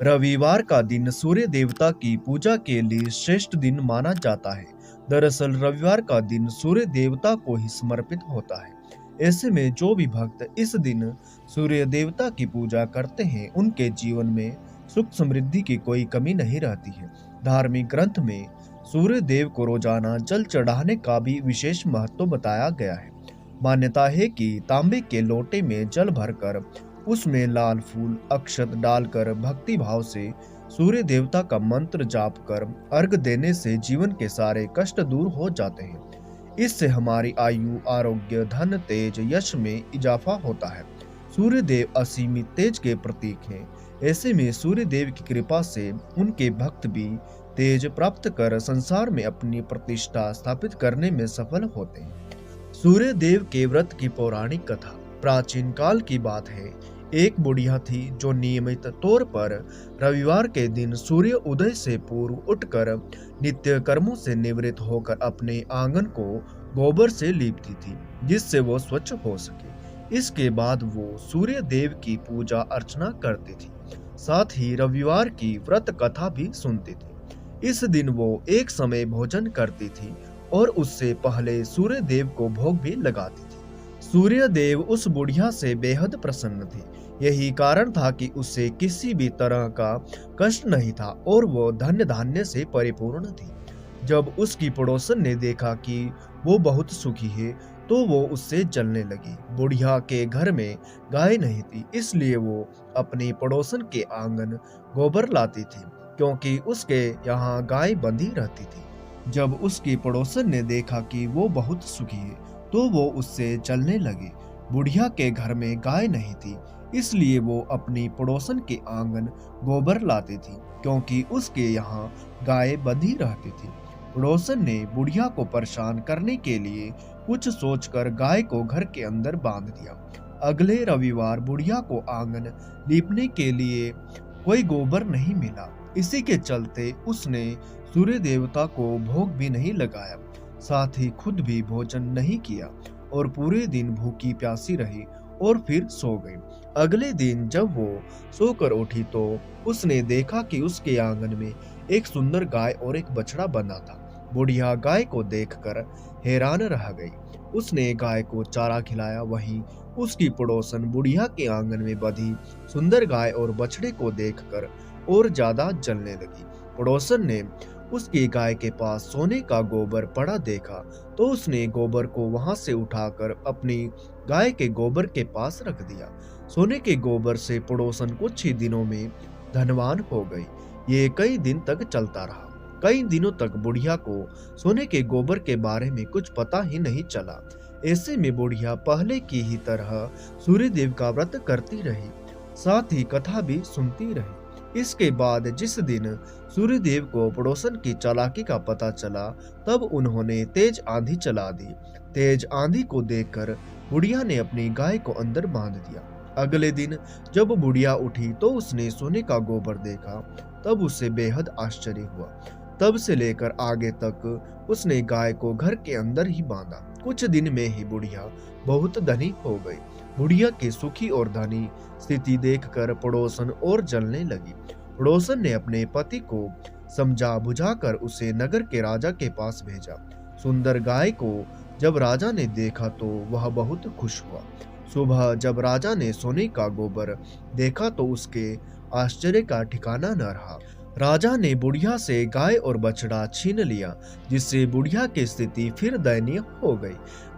रविवार का दिन सूर्य देवता की पूजा के लिए श्रेष्ठ दिन माना जाता है। दरअसल रविवार का दिन सूर्य देवता को ही समर्पित होता है। ऐसे में जो भी भक्त इस दिन सूर्य देवता की पूजा करते हैं, उनके जीवन में सुख समृद्धि की कोई कमी नहीं रहती है। धार्मिक ग्रंथ में सूर्य देव को रोजाना जल चढ़ाने का भी विशेष महत्व बताया गया है। मान्यता है कि तांबे के लोटे में जल भरकर उसमें लाल फूल अक्षत डालकर भक्ति भाव से सूर्य देवता का मंत्र जाप कर अर्घ देने से जीवन के सारे कष्ट दूर हो जाते हैं। इससे हमारी आयु, आरोग्य, धन, तेज, यश में इजाफा होता है। सूर्य देव असीमित तेज के प्रतीक हैं। ऐसे में सूर्य देव की कृपा से उनके भक्त भी तेज प्राप्त कर संसार में अपनी प्रतिष्ठा स्थापित करने में सफल होते हैं। सूर्य देव के व्रत की पौराणिक कथा प्राचीन काल की बात है। एक बुढ़िया थी जो नियमित तौर पर रविवार के दिन सूर्य उदय से पूर्व उठकर नित्य कर्मों से निवृत्त होकर अपने आंगन को गोबर से लीपती थी, जिससे वो स्वच्छ हो सके। इसके बाद वो सूर्य देव की पूजा अर्चना करती थी, साथ ही रविवार की व्रत कथा भी सुनती थी। इस दिन वो एक समय भोजन करती थी और उससे पहले सूर्य देव को भोग भी लगाती थी। सूर्य देव उस बुढ़िया से बेहद प्रसन्न थे। यही कारण था कि उसे किसी भी तरह का कष्ट नहीं था और वो धन्य धान्य से परिपूर्ण थी। जब उसकी पड़ोसन ने देखा कि वो बहुत सुखी है, तो वो उससे जलने लगी। बुढ़िया के घर में गाय नहीं थी, इसलिए वो अपनी पड़ोसन के आंगन गोबर लाती थी, क्योंकि उसके यहाँ गाय बंधी रहती थी। जब उसकी पड़ोसन ने देखा कि वो बहुत सुखी है, तो वो उससे जलने लगी। बुढ़िया के घर में गाय नहीं थी, इसलिए वो अपनी पड़ोसन के आंगन गोबर लाती थी, क्योंकि उसके यहाँ गाय बंधी रहती थी। पड़ोसन ने बुढ़िया को परेशान करने के लिए कुछ सोचकर गाय को घर के अंदर बांध दिया। अगले रविवार बुढ़िया को आंगन लीपने के लिए कोई गोबर नहीं मिला। इसी के चलते उसने सूर्य देवता को भोग भी नहीं लगाया, साथ ही खुद भी भोजन नहीं किया और पूरे दिन भूखी प्यासी रही और फिर सो गई। अगले दिन जब वो सोकर उठी तो उसने देखा कि उसके आंगन में एक सुंदर गाय और एक बछड़ा बंधा था। बुढ़िया गाय को देखकर हैरान रह गई। उसने गाय को चारा खिलाया। वहीं उसकी पड़ोसन बुढ़िया के आंगन में बंधी सुंदर गाय और बछड़े को देखकर और ज्यादा जलने लगी। पड़ोसन ने उसकी गाय के पास सोने का गोबर पड़ा देखा, तो उसने गोबर को वहां से उठाकर अपनी गाय के गोबर के पास रख दिया। सोने के गोबर से पड़ोसन कुछ ही दिनों में धनवान हो गई। ये कई दिन तक चलता रहा। कई दिनों तक बुढ़िया को सोने के गोबर के बारे में कुछ पता ही नहीं चला। ऐसे में बुढ़िया पहले की ही तरह सूर्य देव का व्रत करती रही, साथ ही कथा भी सुनती रही। इसके बाद जिस दिन सूर्य देव को पड़ोसन की चालाकी का पता चला, तब उन्होंने तेज आंधी चला दी। तेज आंधी को देखकर बुढ़िया ने अपनी गाय को अंदर बांध दिया। अगले दिन जब बुढ़िया उठी तो उसने सोने का गोबर देखा, तब उसे बेहद आश्चर्य हुआ। तब से लेकर आगे तक उसने गाय को घर के अंदर ही बांधा। कुछ दिन में ही बुढ़िया बहुत धनी हो गई। बुढ़िया की सुखी और धनी स्थिति देखकर पड़ोसन और जलने लगी। पड़ोसन ने अपने पति को समझा बुझाकर उसे नगर के राजा के पास भेजा। सुंदर गाय को जब राजा ने देखा तो वह बहुत खुश हुआ। सुबह जब राजा ने सोने का गोबर देखा तो उसके आश्चर्य का ठिकाना न रहा। राजा ने बुढ़िया से गाय और बछड़ा छीन लिया, जिससे बुढ़िया की स्थिति फिर दयनीय हो गई।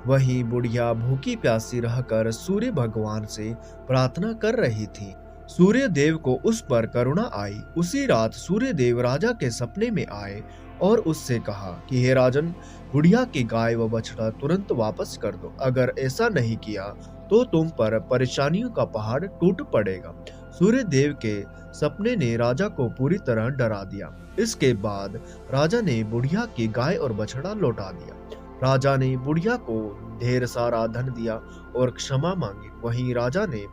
वहीं बुढ़िया भूखी प्यासी रहकर सूर्य भगवान से प्रार्थना कर रही थी। सूर्य देव को उस पर करुणा आई। उसी रात सूर्य देव राजा के सपने में आए और उससे कहा कि हे राजन, बुढ़िया की गाय व बछड़ा तुरंत वापस कर दो। अगर ऐसा नहीं किया तो तुम पर परेशानियों का पहाड़ टूट पड़ेगा। सूर्य देव के सपने ने राजा को पूरी तरह डरा दिया। इसके बाद राजा ने बुढ़िया की गाय और बछड़ा लौटा दिया। राजा ने बुढ़िया को ढेर सारा धन दिया और क्षमा मांगी। वहीं राजा ने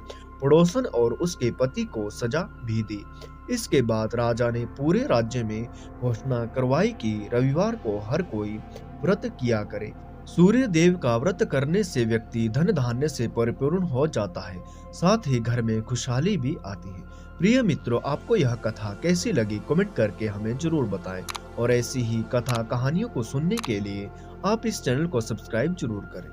पड़ोसन और उसके पति को सजा भी दी। इसके बाद राजा ने पूरे राज्य में घोषणा करवाई कि रविवार को हर कोई व्रत किया करे। सूर्य देव का व्रत करने से व्यक्ति धन धान्य से परिपूर्ण हो जाता है, साथ ही घर में खुशहाली भी आती है। प्रिय मित्रों, आपको यह कथा कैसी लगी कमेंट करके हमें जरूर बताएं और ऐसी ही कथा कहानियों को सुनने के लिए आप इस चैनल को सब्सक्राइब जरूर करें।